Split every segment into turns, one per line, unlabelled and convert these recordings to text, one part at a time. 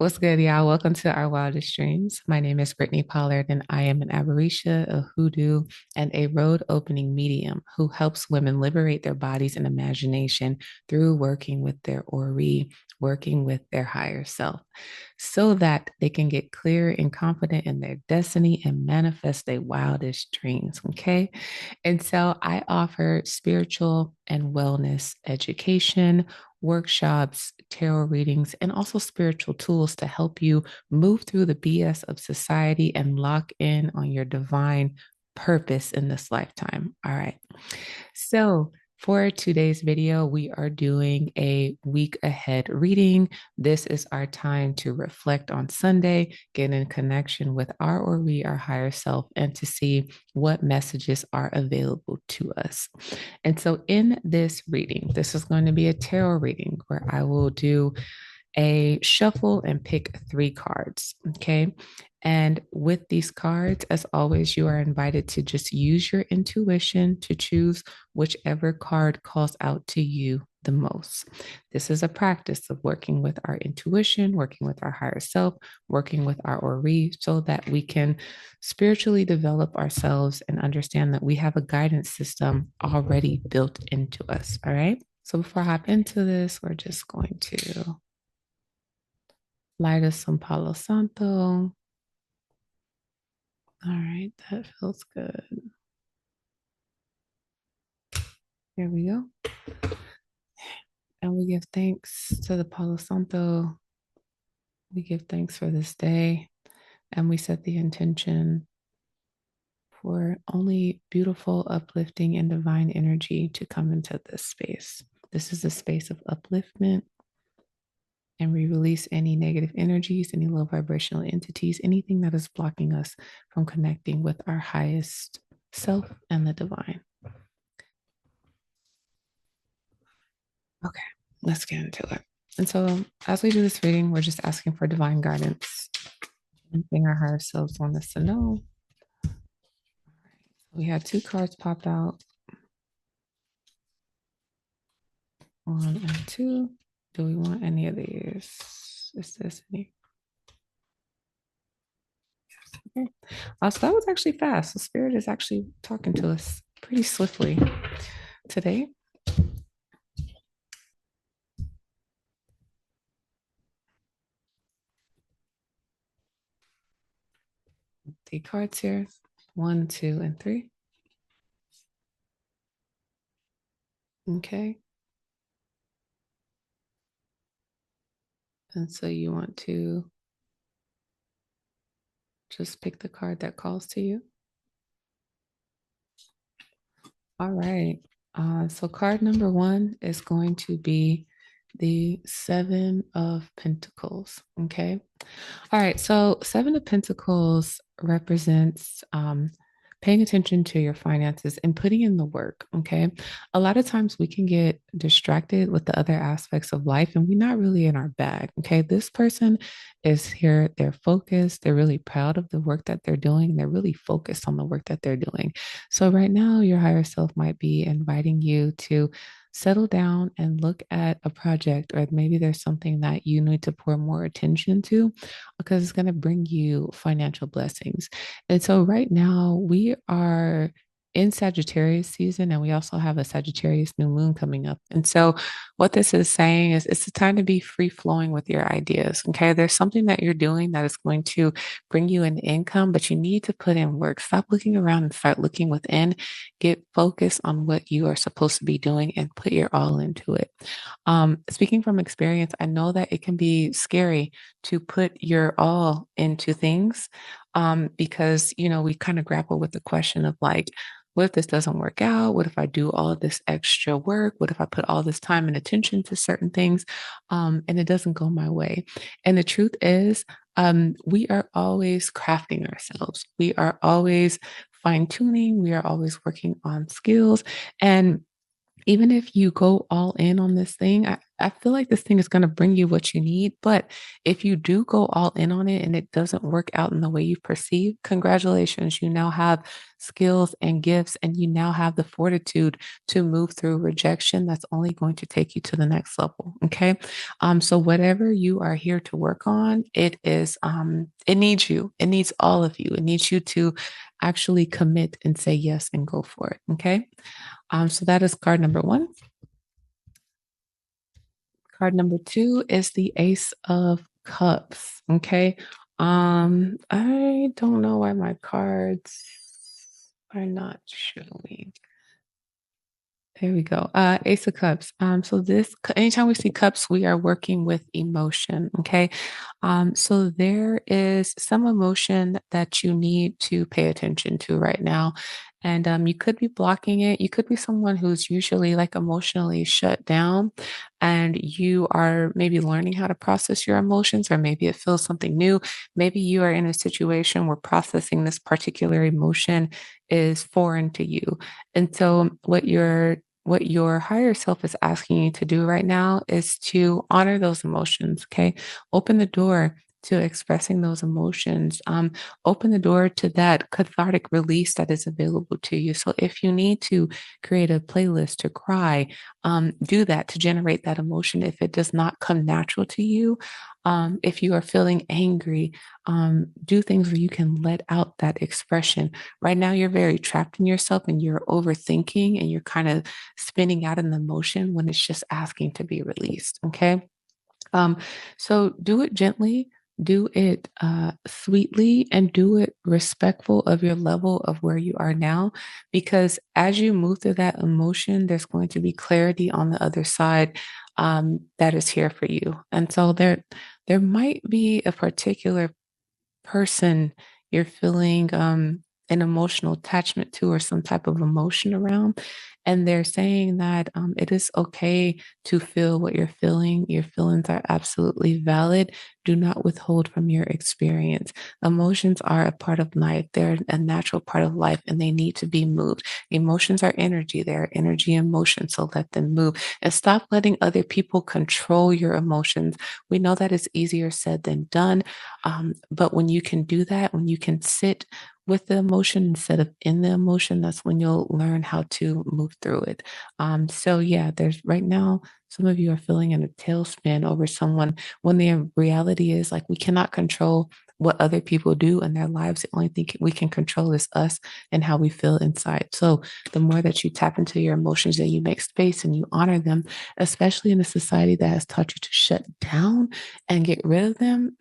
What's good, y'all? Welcome to our wildest dreams. My name is Brittany Pollard, and I am an Aberisha, a hoodoo, and a road opening medium who helps women liberate their bodies and imagination through working with their Ori, working with their higher self, so that they can get clear and confident in their destiny and manifest their wildest dreams. Okay. And so I offer spiritual and wellness education, workshops, tarot readings, and also spiritual tools to help you move through the BS of society and lock in on your divine purpose in this lifetime. All right. So, for today's video, we are doing a week ahead reading. This is our time to reflect on Sunday, get in connection with our or we, our higher self, and to see what messages are available to us. And so, in this reading, this is going to be a tarot reading where I will do a shuffle and pick three cards. Okay. And with these cards, as always, you are invited to just use your intuition to choose whichever card calls out to you the most. This is a practice of working with our intuition, working with our higher self, working with our Ori, so that we can spiritually develop ourselves and understand that we have a guidance system already built into us. All right. So before I hop into this, we're just going to light us some Palo Santo. All right, that feels good. Here we go. And we give thanks to the Palo Santo. We give thanks for this day. And we set the intention for only beautiful, uplifting, and divine energy to come into this space. This is a space of upliftment. And we release any negative energies, any low vibrational entities, anything that is blocking us from connecting with our highest self and the divine. Okay, let's get into it. And so, as we do this reading, we're just asking for divine guidance. Anything our higher selves want us to know. We had two cards pop out. One and two. Do we want any of these? Is this any? Okay. So that was actually fast. The spirit is actually talking to us pretty swiftly today. The cards here, 1, 2, and 3. Okay. And so you want to just pick the card that calls to you. All right. So card number 1 is going to be the 7 of Pentacles. Okay. All right. So 7 of Pentacles represents paying attention to your finances and putting in the work. Okay. A lot of times we can get distracted with the other aspects of life and we're not really in our bag. Okay. This person is here. They're focused. They're really proud of the work that they're doing. They're really focused on the work that they're doing. So right now, your higher self might be inviting you to settle down and look at a project, or maybe there's something that you need to pour more attention to because it's going to bring you financial blessings. And so right now we are in Sagittarius season and we also have a Sagittarius new moon coming up. And so what this is saying is it's a time to be free flowing with your ideas. Okay. There's something that you're doing that is going to bring you an income, but you need to put in work. Stop looking around and start looking within. Get focused on what you are supposed to be doing and put your all into it. Speaking from experience, I know that it can be scary to put your all into things because, we kind of grapple with the question of like, what if this doesn't work out? What if I do all of this extra work? What if I put all this time and attention to certain things and it doesn't go my way? And the truth is, we are always crafting ourselves. We are always fine tuning. We are always working on skills. And even if you go all in on this thing, I feel like this thing is going to bring you what you need. But if you do go all in on it and it doesn't work out in the way you perceive, congratulations. You now have skills and gifts, and you now have the fortitude to move through rejection that's only going to take you to the next level. Okay. So whatever you are here to work on, it needs you. It needs all of you. It needs you to actually commit and say yes and go for it. Okay. So that is card number one. Card number two is the Ace of Cups. Okay. I don't know why my cards are not showing. There we go. Ace of Cups. So this, anytime we see cups, we are working with emotion. Okay. So there is some emotion that you need to pay attention to right now. And you could be blocking it. You could be someone who's usually like emotionally shut down, and you are maybe learning how to process your emotions, or maybe it feels something new. Maybe you are in a situation where processing this particular emotion is foreign to you. And so what your higher self is asking you to do right now is to honor those emotions. Okay. Open the door to expressing those emotions. Open the door to that cathartic release that is available to you. So if you need to create a playlist to cry, do that to generate that emotion. If it does not come natural to you, if you are feeling angry, do things where you can let out that expression. Right now, you're very trapped in yourself and you're overthinking and you're kind of spinning out in the emotion when it's just asking to be released. Okay. Um, so do it gently, do it sweetly, and do it respectful of your level of where you are now. Because as you move through that emotion, there's going to be clarity on the other side that is here for you. And so there might be a particular person you're feeling an emotional attachment to or some type of emotion around. And they're saying that it is okay to feel what you're feeling. Your feelings are absolutely valid. Do not withhold from your experience. Emotions are a part of life, they're a natural part of life, and they need to be moved. Emotions are energy, they're energy and motion. So let them move and stop letting other people control your emotions. We know that it's easier said than done. But when you can do that, when you can sit with the emotion instead of in the emotion, that's when you'll learn how to move through it. So yeah, there's right now, some of you are feeling in a tailspin over someone when the reality is like we cannot control what other people do in their lives. The only thing we can control is us and how we feel inside. So the more that you tap into your emotions and you make space and you honor them, especially in a society that has taught you to shut down and get rid of them,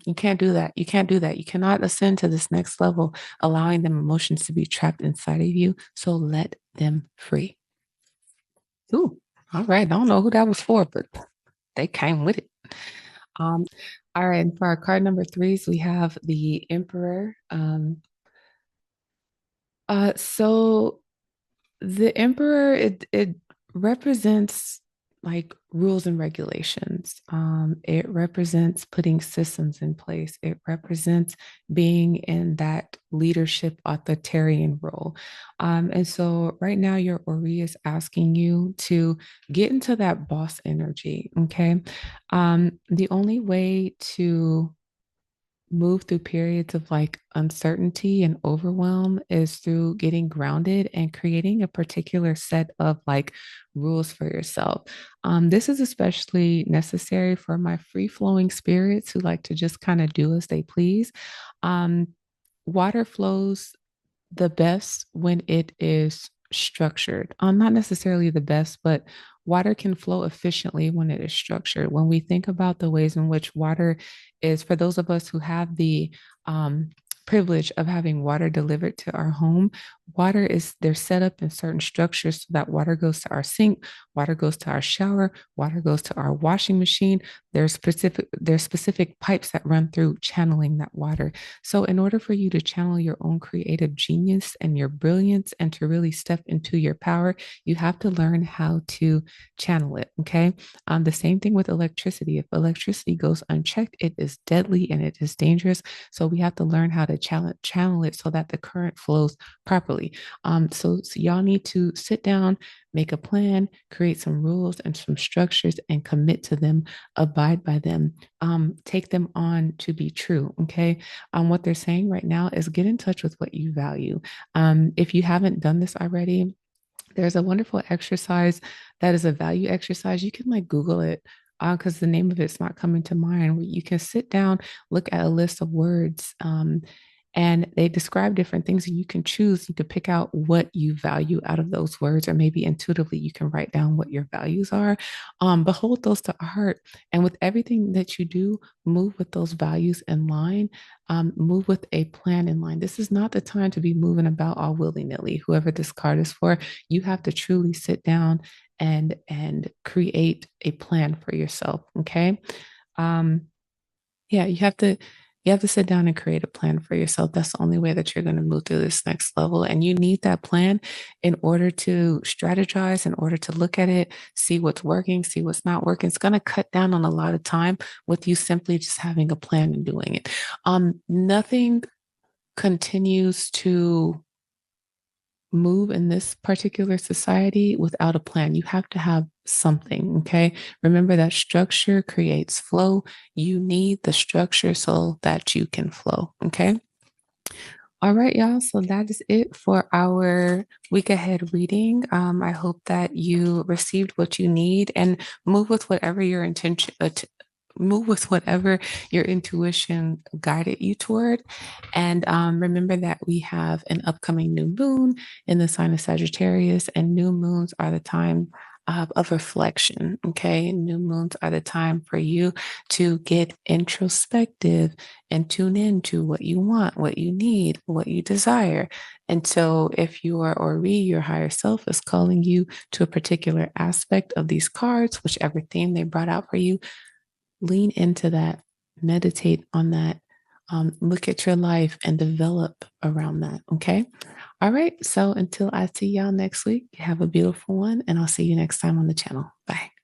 you can't do that. You can't do that. You cannot ascend to this next level, allowing them emotions to be trapped inside of you. So let them free. Ooh, all right. I don't know who that was for, but they came with it. All right. And for our card number threes, we have the Emperor. So the emperor, it represents like rules and regulations. It represents putting systems in place. It represents being in that leadership authoritarian role. And so right now your Ori is asking you to get into that boss energy. Okay. The only way to move through periods of like uncertainty and overwhelm is through getting grounded and creating a particular set of like rules for yourself. This is especially necessary for my free flowing spirits who like to just kind of do as they please. Um, Water flows the best when it is structured. Not necessarily the best, but water can flow efficiently when it is structured. When we think about the ways in which water is, for those of us who have the privilege of having water delivered to our home, water is they're set up in certain structures so that water goes to our sink, water goes to our shower, water goes to our washing machine. There's specific pipes that run through channeling that water. So, in order for you to channel your own creative genius and your brilliance and to really step into your power, you have to learn how to channel it. Okay. The same thing with electricity. If electricity goes unchecked, it is deadly and it is dangerous. So, we have to learn how to channel it so that the current flows properly. properly. So y'all need to sit down, make a plan, create some rules and some structures, and commit to them, abide by them, take them on to be true. Okay. What they're saying right now is get in touch with what you value. If you haven't done this already, there's a wonderful exercise that is a value exercise. You can like Google it because the name of it's not coming to mind. Where you can sit down, look at a list of words, and they describe different things, and you can choose. You could pick out what you value out of those words, or maybe intuitively you can write down what your values are. But hold those to heart, and with everything that you do, move with those values in line. Move with a plan in line. This is not the time to be moving about all willy nilly. Whoever this card is for, you have to truly sit down and create a plan for yourself. Okay. Um, yeah, you have to sit down and create a plan for yourself. That's the only way that you're going to move to this next level. And you need that plan in order to strategize, in order to look at it, see what's working, see what's not working. It's going to cut down on a lot of time with you simply just having a plan and doing it. Nothing continues to move in this particular society without a plan. You have to have something, okay? Remember that structure creates flow. You need the structure so that you can flow, okay? All right, y'all. So that is it for our week ahead reading. I hope that you received what you need and move with whatever your intention, move with whatever your intuition guided you toward. And remember that we have an upcoming new moon in the sign of Sagittarius, and new moons are the time of reflection. Okay. New moons are the time for you to get introspective and tune in to what you want, what you need, what you desire. And so if you are, or your higher self is calling you to a particular aspect of these cards, whichever theme they brought out for you, lean into that, meditate on that, look at your life and develop around that. Okay. All right. So until I see y'all next week, have a beautiful one, and I'll see you next time on the channel. Bye.